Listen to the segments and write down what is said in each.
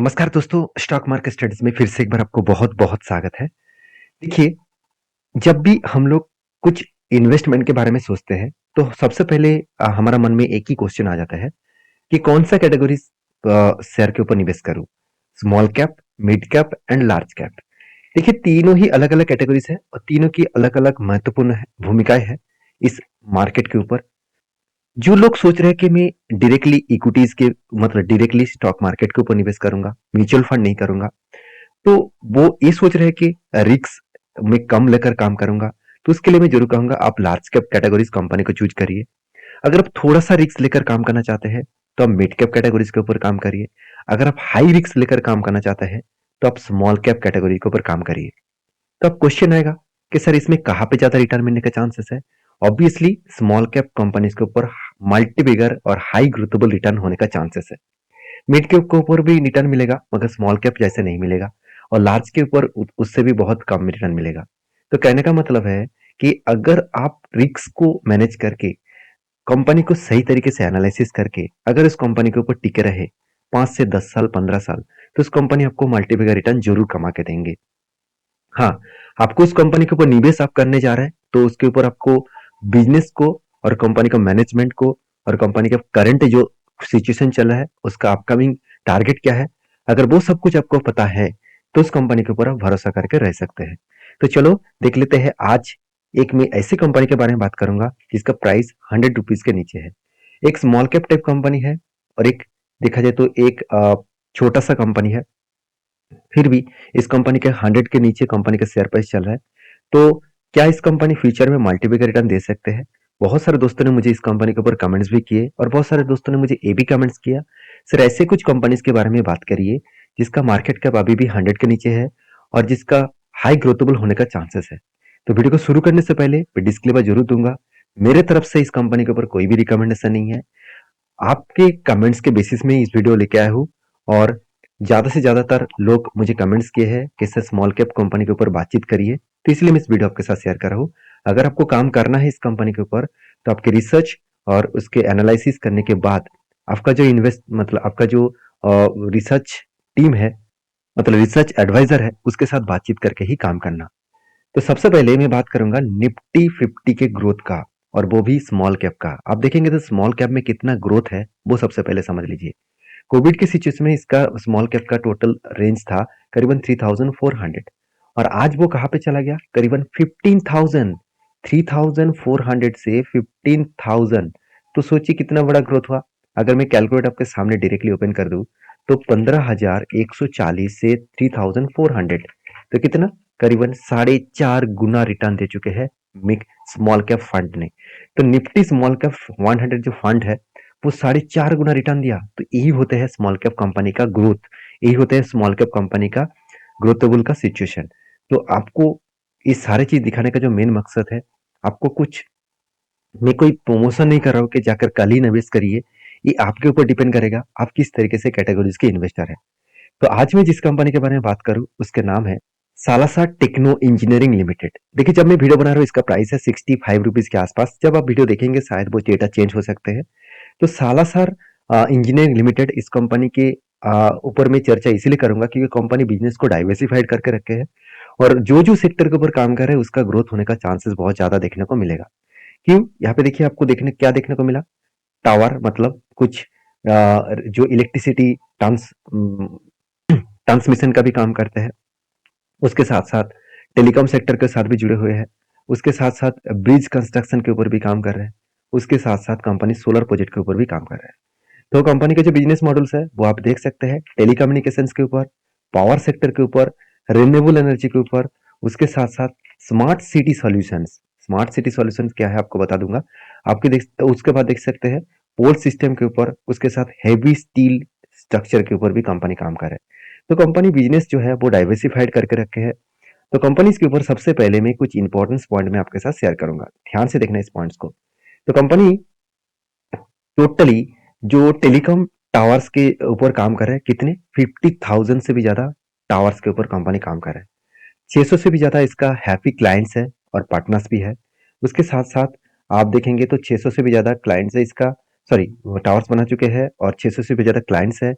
नमस्कार दोस्तों, stock market studies में फिर से एक बार आपको बहुत-बहुत स्वागत है। देखिए, जब भी हम लोग कुछ इन्वेस्टमेंट के बारे में सोचते हैं, तो सबसे पहले हमारा मन में एक ही क्वेश्चन आ जाता है कि कौन-सा कैटेगरीज़ शेयर के ऊपर निवेश करूँ? Small cap, mid cap and large cap. देखिए, तीनों ही अलग-अलग कैटेगरीज़ हैं और तीनों की अलग-अलग महत्वपूर्ण भूमिकाएँ हैं इस मार्केट के ऊपर। जो लोग सोच रहे हैं कि मैं डायरेक्टली इक्विटीज़ के मतलब डायरेक्टली स्टॉक मार्केट के ऊपर निवेश करूँगा, म्यूचुअल फंड नहीं करूँगा, तो वो ये सोच रहे हैं कि रिस्क में कम लेकर काम करूंगा। तो उसके लिए मैं जरूर कहूंगा आप लार्ज कैप कैटेगरीज कंपनी को चूज करिए। अगर आप थोड़ा सा रिस्क लेकर काम करना चाहते हैं तो आप मिड कैप कैटेगरीज के ऊपर काम करिए। अगर आप हाई रिस्क लेकर काम करना चाहते हैं तो आप स्मॉल कैप कैटेगरी के ऊपर काम करिए। तो अब क्वेश्चन आएगा कि सर इसमें कहाँ पे ज्यादा रिटर्न मिलने का चांसेस है। ऑब्वियसली स्मॉल कैप कंपनीज के ऊपर मल्टी बिगर और हाई ग्रोथेबल रिटर्न होने का चांसेस है। मिड के ऊपर भी रिटर्न मिलेगा मगर स्मॉल कैप जैसे नहीं मिलेगा और लार्ज के ऊपर उससे भी बहुत कम रिटर्न मिलेगा। तो कहने का मतलब है कि अगर आप रिस्क को मैनेज करके कंपनी को सही तरीके से एनालिसिस करके अगर उस कंपनी के ऊपर टिके रहे 5 से 10 साल 15 साल तो उस कंपनी आपको मल्टीपल रिटर्न जरूर कमा के देंगे। हाँ, आपको उस कंपनी के ऊपर निवेश आप करने जा रहे हैं तो उसके ऊपर आपको बिजनेस को और कंपनी का मैनेजमेंट को और कंपनी का करंट जो सिचुएशन चल रहा है उसका अपकमिंग टारगेट क्या है, अगर वो सब कुछ आपको पता है तो उस कंपनी के ऊपर आप भरोसा करके रह सकते हैं। तो चलो देख लेते हैं आज एक मैं ऐसी कंपनी के बारे में बात करूंगा जिसका प्राइस 100 रुपीज के नीचे है। एक स्मॉल कैप टाइप कंपनी है और एक देखा जाए तो एक छोटा सा कंपनी है। फिर भी इस कंपनी के 100 के नीचे कंपनी का शेयर प्राइस चल रहा है। तो क्या इस कंपनी फ्यूचर में मल्टीपल रिटर्न दे सकते हैं? बहुत सारे दोस्तों ने मुझे इस कंपनी के ऊपर कमेंट्स भी किए और बहुत सारे दोस्तों ने मुझे ये भी कमेंट्स किया, सर ऐसे कुछ कंपनीज के बारे में बात करिए जिसका मार्केट कैप अभी भी 100 के नीचे है और जिसका हाई ग्रोथेबल होने का चांसेस है। तो वीडियो को शुरू करने से पहले मैं डिस्क्लेमर जरूर दूंगा, मेरे तरफ से इस कंपनी के ऊपर कोई भी रिकमेंडेशन नहीं है। आपके कमेंट्स के बेसिस में इस वीडियो लेके आया हूँ और ज़्यादा से ज़्यादातर लोग मुझे कमेंट्स किए हैं कि सर स्मॉल कैप कंपनी के ऊपर बातचीत करिए, तो इसलिए मैं इस वीडियो आपके साथ शेयर कर रहा हूँ। अगर आपको काम करना है इस कंपनी के ऊपर तो आपके रिसर्च और उसके एनालिसिस करने के बाद आपका जो इन्वेस्ट मतलब आपका जो रिसर्च टीम है मतलब रिसर्च एडवाइजर है उसके साथ बातचीत करके ही काम करना। तो सबसे पहले मैं बात करूंगा निफ्टी 50 के ग्रोथ का और वो भी स्मॉल कैप का। आप देखेंगे तो स्मॉल कैप में कितना ग्रोथ है वो सबसे पहले समझ लीजिए। कोविड की सिचुएशन में इसका स्मॉल कैप का टोटल रेंज था करीबन 3400 और आज वो कहाँ पे चला गया करीबन 15,000। 3400 से 15,000। तो सोचिए कितना बड़ा ग्रोथ हुआ। अगर मैं कैलकुलेट आपके सामने डायरेक्टली ओपन कर दूं तो 15,140 से 3,400 तो कितना करीबन 4.5 गुना रिटर्न दे चुके हैं मिक स्मॉल कैप फंड ने। तो निफ्टी स्मॉल कैप 100 जो फंड है वो 4.5 गुना रिटर्न दिया। तो यही होते हैं स्मॉल कैप कंपनी का ग्रोथ, यही होते हैं स्मॉल कैप कंपनी का ग्रोथेबल का सिचुएशन। तो आपको ये सारी चीज दिखाने का जो मेन मकसद है, आपको कुछ मैं कोई प्रमोशन नहीं कर रहा हूँ कि जाकर कल ही निवेश करिए। ये आपके ऊपर डिपेंड करेगा आप किस तरीके से कैटेगरीज के इन्वेस्टर है। तो आज मैं जिस कंपनी के बारे में बात करूं उसके नाम है सालासा टेक्नो इंजीनियरिंग लिमिटेड। देखिए जब मैं वीडियो बना रहा हूँ इसका प्राइस है 65 रुपीज के आसपास। जब आप वीडियो देखेंगे शायद वो डेटा चेंज हो सकते हैं। तो सालासर इंजीनियरिंग लिमिटेड इस कंपनी के ऊपर मैं चर्चा इसीलिए करूंगा क्योंकि कंपनी बिजनेस को डाइवर्सिफाइड करके रखे है और जो जो सेक्टर के ऊपर काम कर रहे हैं उसका ग्रोथ होने का चांसेस बहुत ज्यादा देखने को मिलेगा। क्यों? यहाँ पे देखिए आपको देखने क्या देखने को मिला, टावर मतलब कुछ जो इलेक्ट्रिसिटी ट्रांस ट्रांसमिशन का भी काम करते हैं। उसके साथ साथ टेलीकॉम सेक्टर के साथ भी जुड़े हुए हैं। उसके साथ साथ ब्रिज कंस्ट्रक्शन के ऊपर भी काम कर रहे हैं। उसके साथ साथ कंपनी सोलर प्रोजेक्ट के ऊपर भी काम कर रहे हैं। तो कंपनी के जो बिजनेस मॉडल्स है वो आप देख सकते हैं टेलीकम्युनिकेशंस के ऊपर, पावर सेक्टर के ऊपर, रिन्यूएबल एनर्जी के ऊपर। उसके साथ साथ smart city solutions. Smart city solutions क्या है आपको बता दूंगा। आपके देख उसके बाद देख सकते हैं पोल सिस्टम के ऊपर, उसके साथ हैवी स्टील स्ट्रक्चर के ऊपर भी कंपनी काम कर रहा है। तो कंपनी बिजनेस जो है वो डाइवर्सिफाइड करके रखे है। तो कंपनीज के ऊपर सबसे पहले मैं कुछ इंपॉर्टेंस पॉइंट में आपके साथ शेयर करूंगा, ध्यान से देखना इस पॉइंट्स को। तो कंपनी टोटली जो टेलीकॉम टावर्स के ऊपर काम कर रहे हैं कितने 50,000 से भी ज्यादा टावर्स के ऊपर कंपनी काम कर रहा है। 600 से भी ज्यादा इसका हैप्पी क्लाइंट्स है और पार्टनर्स भी है। उसके साथ साथ आप देखेंगे तो 600 से भी ज्यादा क्लाइंट्स है इसका, सॉरी टावर्स बना चुके हैं और 600 से भी ज्यादा क्लाइंट्स है।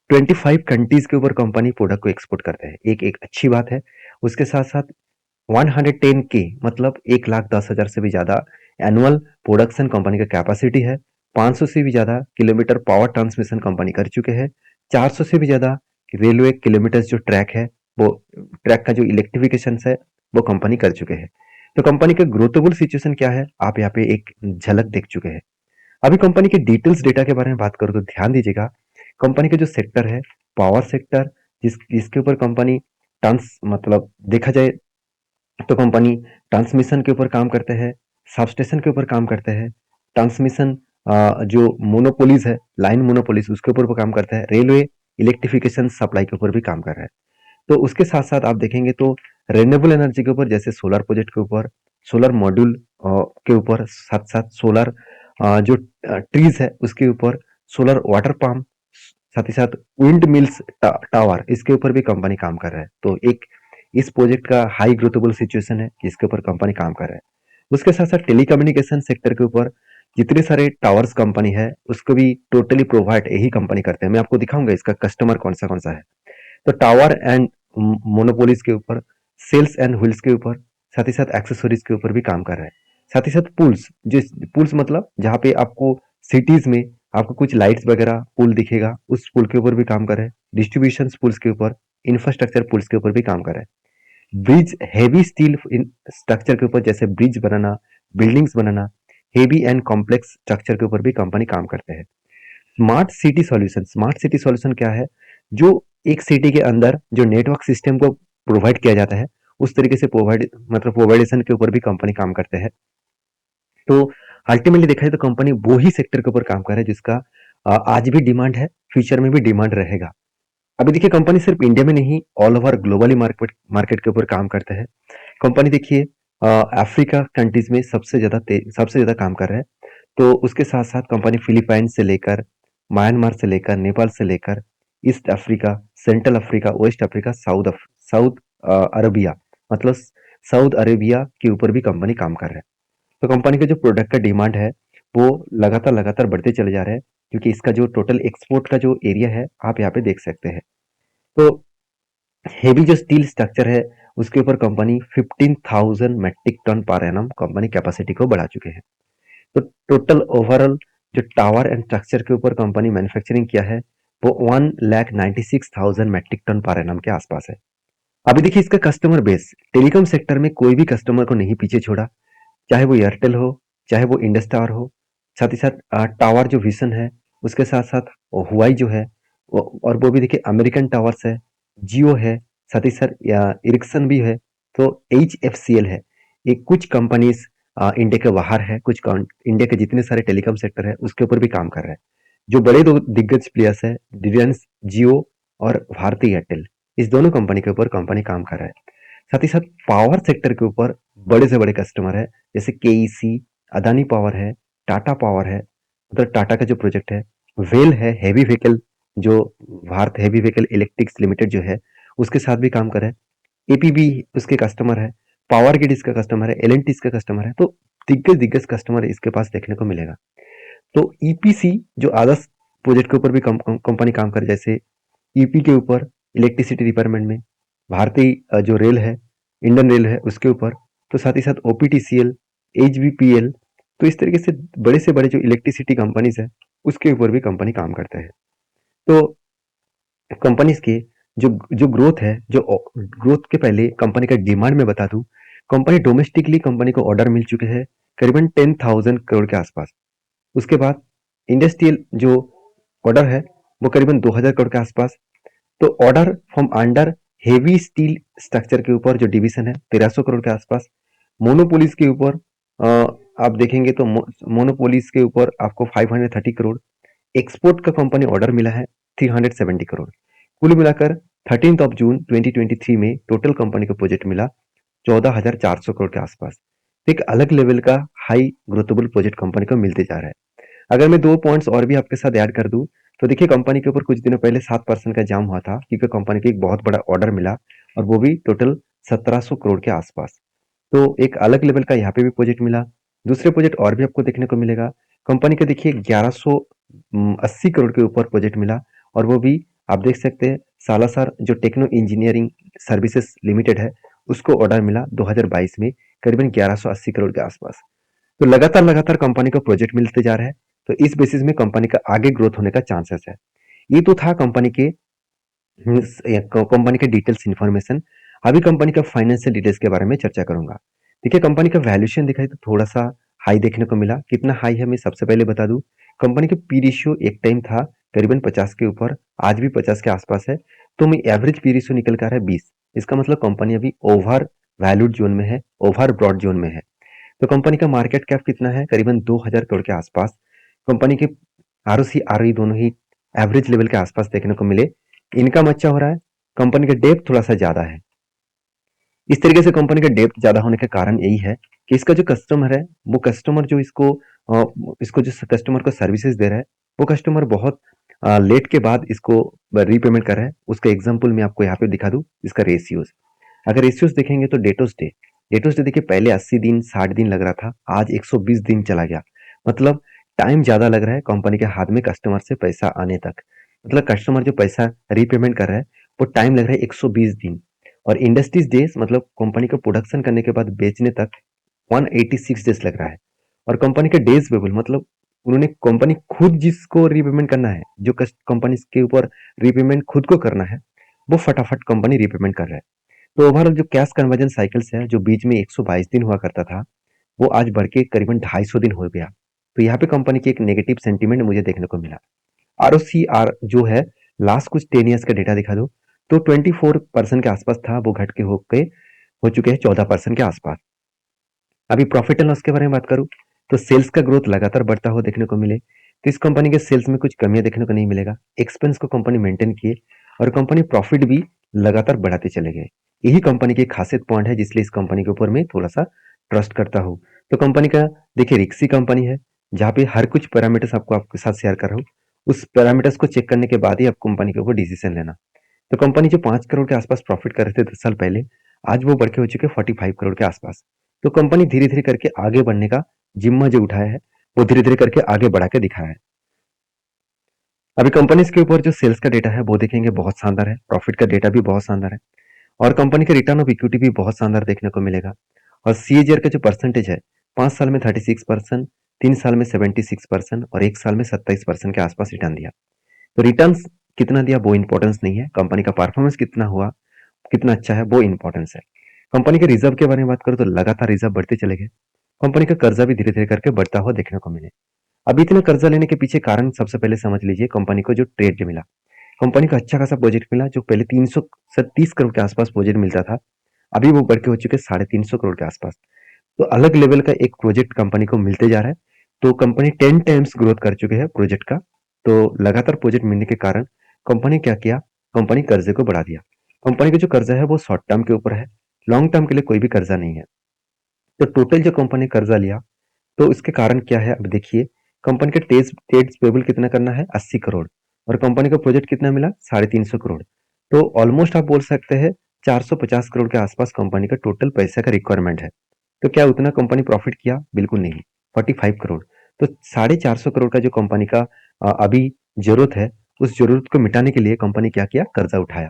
25 कंट्रीज के ऊपर कंपनी प्रोडक्ट को एक्सपोर्ट करते हैं, एक एक अच्छी बात है। उसके साथ साथ 110 के मतलब 1,10,000 से भी ज्यादा एनुअल प्रोडक्शन कंपनी का कैपेसिटी है। 500 से भी ज्यादा किलोमीटर पावर ट्रांसमिशन कंपनी कर चुके हैं। 400 से भी ज्यादा रेलवे किलोमीटर जो ट्रैक है, वो ट्रैक का जो इलेक्ट्रिफिकेशन है, वो कंपनी कर चुके हैं। तो कंपनी का ग्रोथेबल सिचुएशन क्या है, आप यहाँ पे एक झलक देख चुके हैं। अभी कंपनी के डिटेल्स डेटा के बारे में बात करूँ तो ध्यान दीजिएगा। कंपनी का जो सेक्टर है, पावर सेक्टर, जिसके ऊपर कंपनी ट्रांस मतलब देखा जाए तो कंपनी ट्रांसमिशन के ऊपर काम करते हैं, सबस्टेशन के ऊपर काम करते हैं, ट्रांसमिशन जो मोनोपोलीज है, लाइन मोनोपोलीज, उसके ऊपर भी काम करता है, रेलवे इलेक्ट्रिफिकेशन सप्लाई के ऊपर भी काम कर रहा है। तो उसके साथ साथ आप देखेंगे तो रिन्यूएबल एनर्जी के ऊपर, जैसे सोलर प्रोजेक्ट के ऊपर, सोलर मॉड्यूल के ऊपर, साथ साथ सोलर जो ट्रीज है उसके ऊपर, सोलर वाटर पंप, साथ ही साथ विंड मिल्स टावर, इसके ऊपर भी कंपनी काम कर रहा है। तो एक इस प्रोजेक्ट का हाई ग्रोथेबल सिचुएशन है जिसके ऊपर कंपनी काम कर रहा है। उसके साथ साथ टेलीकम्युनिकेशन सेक्टर के ऊपर जितने सारे टावर्स कंपनी है उसको भी टोटली प्रोवाइड यही कंपनी करते हैं। मैं आपको दिखाऊंगा इसका कस्टमर कौन सा है। तो टावर एंड मोनोपोलीज के ऊपर, सेल्स एंड व्हील्स के ऊपर, साथ ही साथ एक्सेसरीज के ऊपर भी काम कर रहा है। साथ ही साथ पुल्स, जिस पुल्स मतलब जहाँ पे आपको सिटीज में आपको कुछ लाइट्स वगैरह पुल दिखेगा, उस पुल के ऊपर भी काम कर रहा है। डिस्ट्रीब्यूशन पुल्स के ऊपर, इंफ्रास्ट्रक्चर पुल्स के ऊपर भी काम कर रहा है। ब्रिज, हेवी स्टील स्ट्रक्चर के ऊपर, जैसे bridge banana, buildings banana, heavy and complex structure के ऊपर भी कंपनी काम करते हैं। Smart city solution, smart city solution क्या है? जो एक सिटी के अंदर जो नेटवर्क सिस्टम को प्रोवाइड किया जाता है, उस तरीके से प्रोवाइडेशन के ऊपर भी कंपनी काम करते हैं। तो अल्टीमेटली देखा जाए तो कंपनी वो ही सेक्टर के ऊपर काम कर रहा है जिसका आज भी डिमांड है, फ्यूचर में भी डिमांड रहेगा। अभी देखिए कंपनी सिर्फ इंडिया में नहीं, all over globally market market के ऊपर काम करता है। कंपनी देखिए अफ्रीका कंट्रीज में सबसे ज्यादा काम कर रहा है। तो उसके साथ साथ कंपनी फिलीपाइंस से लेकर, म्यांमार से लेकर, नेपाल से लेकर, East Africa, Central Africa, West Africa, South Arabia, मतलब साउथ अरेबिया के ऊपर भी कंपनी काम कर रहा है। तो कंपनी का जो प्रोडक्ट का डिमांड है वो लगातार लगातार बढ़ते चले जा रहे हैं, क्योंकि इसका जो टोटल एक्सपोर्ट का जो एरिया है आप यहाँ पे देख सकते हैं। तो हेवी जो स्टील स्ट्रक्चर है उसके ऊपर company 15,000 metric ton per annum company capacity को बढ़ा चुके हैं। तो टोटल ओवरऑल जो टावर एंड स्ट्रक्चर के ऊपर कंपनी मैन्युफैक्चरिंग किया है वो 1,96,000 मेट्रिक टन पर एनम के आसपास है। अभी देखिए इसका कस्टमर बेस, टेलीकॉम सेक्टर में कोई भी कस्टमर को नहीं पीछे छोड़ा, चाहे वो एयरटेल हो, चाहे वो इंडस टावर हो, साथ ही साथ टावर जो विजन है, उसके साथ साथ हुआई जो है, और वो भी देखिए अमेरिकन टावर्स है, जियो है, साथ ही साथ इरिक्सन भी है, तो HFCL है। ये कुछ कंपनीज इंडिया के बाहर है, कुछ इंडिया के जितने सारे टेलीकॉम सेक्टर है उसके ऊपर भी काम कर रहा है। जो बड़े दो दिग्गज प्लेयर्स है, रिलायंस जियो और भारती एयरटेल, इस दोनों कंपनी के ऊपर कंपनी काम कर रहा है। साथ ही साथ पावर सेक्टर के ऊपर बड़े से बड़े कस्टमर है, जैसे KEC, अदानी पावर है, टाटा पावर है, मतलब टाटा का जो प्रोजेक्ट है, वेल है, हैवी व्हीकल जो Bharat heavy vehicle electrics limited जो है उसके साथ भी काम कर रहा है। APB उसके कस्टमर है, पावर ग्रिड इसका कस्टमर है, L&T इसका कस्टमर है। तो दिग्गज दिग्गज कस्टमर इसके पास देखने को मिलेगा। तो EPC जो आदर्श प्रोजेक्ट के ऊपर भी कंपनी काम करे, जैसे EP के ऊपर इलेक्ट्रिसिटी डिपार्टमेंट में, भारतीय जो रेल है, इंडियन रेल है उसके ऊपर, तो साथ ही साथ OPTCL, HBPL, तो इस तरीके से बड़े जो इलेक्ट्रिसिटी कंपनीज है उसके ऊपर भी कंपनी काम करता है। तो कंपनीज के जो जो ग्रोथ है, जो ग्रोथ के पहले कंपनी का डिमांड में बता दूं, कंपनी डोमेस्टिकली कंपनी को ऑर्डर मिल चुके हैं करीबन 10,000 करोड़ के आसपास। उसके बाद इंडस्ट्रियल जो ऑर्डर है वो करीबन 2,000 करोड़ के आसपास। तो order from under heavy steel structure के ऊपर जो डिवीजन है 1,300 करोड़ के आसपास। मोनोपोलीज के ऊपर आप देखेंगे तो मोनोपोलीज के ऊपर आपको 530 करोड़। एक्सपोर्ट का कंपनी ऑर्डर मिला है 370 करोड़। कुल मिलाकर 13 जून 2023 में टोटल कंपनी को प्रोजेक्ट मिला 14,400 करोड़ के आसपास। एक अलग लेवल का हाई ग्रोथेबल प्रोजेक्ट कंपनी को मिलते जा रहा है। अगर मैं दो पॉइंट्स और भी आपके साथ ऐड कर दूं, तो देखिए कंपनी के ऊपर कुछ दिनों पहले 7% का जाम हुआ था, क्योंकि कंपनी को एक बहुत बड़ा ऑर्डर मिला, और वो भी टोटल 1,700 करोड़ के आसपास। तो एक अलग लेवल का यहाँ पे भी प्रोजेक्ट मिला। दूसरे प्रोजेक्ट और भी आपको देखने को मिलेगा। कंपनी का देखिए 1,180 करोड़ के ऊपर प्रोजेक्ट मिला, और वो भी आप देख सकते हैं सालासर जो टेक्नो इंजीनियरिंग सर्विसेज लिमिटेड है, उसको ऑर्डर मिला 2022 में करीबन 1180 करोड़ के आसपास। तो लगातार कंपनी को प्रोजेक्ट मिलते जा रहा है, तो इस बेसिस में कंपनी का आगे ग्रोथ होने का चांसेस है। ये तो था कंपनी के डिटेल्स इन्फॉर्मेशन। अभी कंपनी का फाइनेंशियल डिटेल्स के बारे में चर्चा करूंगा। देखिए कंपनी का वैल्यूएशन दिखाई तो थोड़ा सा हाई देखने को मिला। कितना हाई है मैं सबसे पहले बता दूं। कंपनी का पी रेशियो एक टाइम था करीबन 50 के ऊपर, आज भी 50 के आसपास है। तो मैं एवरेज पी रेशियो निकल कर है 20। इसका मतलब कंपनी अभी ओवर वैल्यूड जोन में है, ओवर ब्रॉड जोन में है। तो कंपनी का मार्केट कैप कितना है, करीबन 2000 करोड़ के आसपास। कंपनी के आरओसी आरओई दोनों ही एवरेज लेवल के आसपास देखने को मिले। इनकम अच्छा हो रहा है। कंपनी का डेप्थ थोड़ा सा ज्यादा है। इस तरीके से कंपनी का डेप्थ ज्यादा होने का कारण यही है कि इसका जो कस्टमर है, वो कस्टमर जो इसको जो कस्टमर को सर्विसेज दे रहा है, वो कस्टमर बहुत लेट के बाद इसको रीपेमेंट कर रहा है। उसका एग्जाम्पल मैं आपको यहाँ पे दिखा दूं। इसका रेशियोज, अगर रेशियोज देखेंगे तो डेटोस डे देखिए पहले 80 दिन 60 दिन लग रहा था, आज 120 दिन चला गया। मतलब टाइम ज्यादा लग रहा है कंपनी के हाथ में कस्टमर से पैसा आने तक। मतलब कस्टमर जो पैसा रीपेमेंट कर रहा है, वो टाइम लग रहा है 120 दिन। और इंडस्ट्रीज डेज मतलब कंपनी को प्रोडक्शन करने के बाद बेचने तक 186 डेज लग रहा है। और कंपनी के डेज पेबल मतलब उन्होंने कंपनी खुद जिसको रीपेमेंट करना है, जो कंपनी के ऊपर रीपेमेंट खुद को करना है, वो फटाफट कंपनी रीपेमेंट कर रहा है। तो ओवरऑल जो कैश कन्वर्जन साइकिल्स है, जो बीच में 122 दिन हुआ करता था, वो आज बढ़ के करीबन 250 दिन हो गया। तो यहाँ पे कंपनी की एक नेगेटिव सेंटीमेंट मुझे देखने को मिला। आरओसीआर जो है, लास्ट कुछ 10 ईयर्स का डेटा दिखा दो तो 24% के आसपास था, वो घट के हो चुके हैं 14% के आसपास। अभी प्रॉफिट एंड लॉस के बारे में बात करूं तो सेल्स का ग्रोथ लगातार बढ़ता हुआ देखने को मिले, तो इस कंपनी के सेल्स में कुछ कमियां देखने को नहीं मिलेगा। एक्सपेंस को कंपनी मेंटेन किए और कंपनी प्रॉफिट भी लगातार बढ़ाते चले गए। यही कंपनी की खासियत पॉइंट है, जिसलिए इस कंपनी के ऊपर मैं थोड़ा सा ट्रस्ट करता हूँ। तो कंपनी का देखिए रिक्सी कंपनी है, जहाँ पे हर कुछ पैरामीटर्स आपको आपके साथ शेयर कर रहा हूँ। उस पैरामीटर्स को चेक करने के बाद ही आप कंपनी के ऊपर डिसीजन लेना। तो कंपनी जो 5 करोड़ के आसपास प्रॉफिट कर रहे थे 10 साल पहले, आज वो बढ़ के हो चुके 45 करोड़ के आसपास। तो कंपनी धीरे धीरे करके आगे बढ़ने का जिम्मा जो उठाया है, वो धीरे धीरे करके आगे बढ़ा के दिखाया है। अभी कंपनीज के ऊपर जो सेल्स का डेटा है वो देखेंगे, बहुत शानदार है। प्रॉफिट का डेटा भी बहुत शानदार है और कंपनी का रिटर्न ऑफ इक्विटी भी बहुत शानदार देखने को मिलेगा। और सीएजीआर का जो परसेंटेज है, 5 साल में 36%, 3 साल में 76% और 1 साल में 27% के आसपास रिटर्न दिया। तो रिटर्न कितना दिया वो इंपॉर्टेंस नहीं है, कंपनी का परफॉर्मेंस कितना हुआ, कितना अच्छा है, वो इंपॉर्टेंस है। कंपनी के रिजर्व के बारे में बात करूं तो लगातार रिजर्व बढ़ते चले गए। कंपनी का कर्जा भी धीरे धीरे करके बढ़ता हुआ देखने को मिले। अब इतना कर्जा लेने के पीछे कारण सबसे पहले समझ लीजिए, कंपनी को जो ट्रेड मिला। कंपनी को अच्छा खासा प्रोजेक्ट मिला, जो पहले 330 करोड़ के आसपास प्रोजेक्ट मिलता था, अभी वो बढ़ के हो चुके 350 करोड़ के आसपास। तो अलग लेवल का एक प्रोजेक्ट कंपनी को मिलते जा रहा है। तो कंपनी 10 टाइम्स ग्रोथ कर चुके हैं प्रोजेक्ट का। तो लगातार प्रोजेक्ट मिलने के कारण कंपनी क्या किया, कंपनी कर्जे को बढ़ा दिया। कंपनी का जो कर्जा है वो शॉर्ट टर्म के ऊपर है, लॉन्ग टर्म के लिए कोई भी कर्जा नहीं है। तो टोटल जो कंपनी कर्जा लिया, तो इसके कारण क्या है, अब देखिए कंपनी का ट्रेड्स पेबल कितना करना है, 80 करोड़। और कंपनी का प्रोजेक्ट कितना मिला, 350 करोड़। तो ऑलमोस्ट आप बोल सकते हैं 450 करोड़ के आसपास कंपनी का टोटल पैसे का रिक्वायरमेंट है। तो क्या उतना कंपनी प्रॉफिट किया, बिल्कुल नहीं, 45 करोड़। तो 450 करोड़ का जो कंपनी का अभी जरूरत है, उस जरूरत को मिटाने के लिए कंपनी क्या किया, कर्जा उठाया।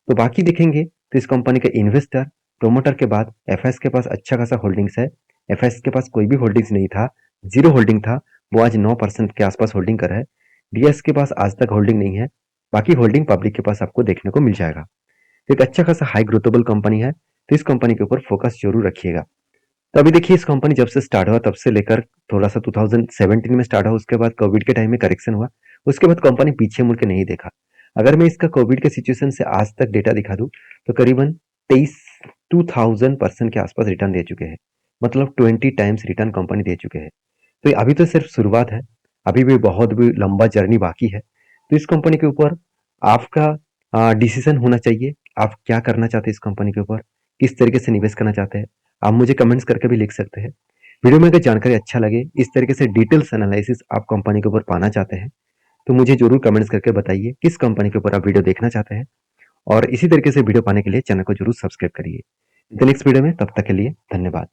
तो बाकी देखेंगे तो इस कंपनी का इन्वेस्टर प्रोमोटर के बाद एफएस के पास अच्छा खासा होल्डिंग्स है। एफएस के पास कोई भी होल्डिंग्स नहीं था, जीरो होल्डिंग था, वो आज 9% के आसपास होल्डिंग कर रहा है। डीएस के पास आज तक होल्डिंग नहीं है, बाकी होल्डिंग पब्लिक के पास आपको देखने को मिल जाएगा। तो एक अच्छा खासा हाई ग्रोथेबल कंपनी है, तो इस कंपनी के ऊपर फोकस जरूर रखिएगा। तो अभी देखिए इस कंपनी जब से स्टार्ट हुआ तब से लेकर थोड़ा सा 2017 में स्टार्ट हुआ, उसके बाद कोविड के टाइम में करेक्शन हुआ, उसके बाद कंपनी पीछे मुड़ के नहीं देखा। अगर मैं इसका कोविड के सिचुएशन से आज तक डेटा दिखा दूं तो करीबन 2000% के आसपास रिटर्न दे चुके हैं। मतलब 20 टाइम्स रिटर्न कंपनी दे चुके हैं। तो अभी तो सिर्फ शुरुआत है, अभी भी बहुत भी लंबा जर्नी बाकी है। तो इस कंपनी के ऊपर आपका डिसीजन होना चाहिए, आप क्या करना चाहते हैं इस कंपनी के ऊपर, किस तरीके से निवेश करना चाहते हैं। आप मुझे कमेंट्स करके भी लिख सकते हैं। वीडियो में अगर जानकारी अच्छा लगे, इस तरीके से डिटेल्स एनालिसिस आप कंपनी के ऊपर पाना चाहते हैं, तो मुझे जरूर कमेंट्स करके बताइए किस कंपनी के ऊपर आप वीडियो देखना चाहते हैं। और इसी तरीके से वीडियो पाने के लिए चैनल को जरूर सब्सक्राइब करिए। नेक्स्ट वीडियो में, तब तक के लिए धन्यवाद।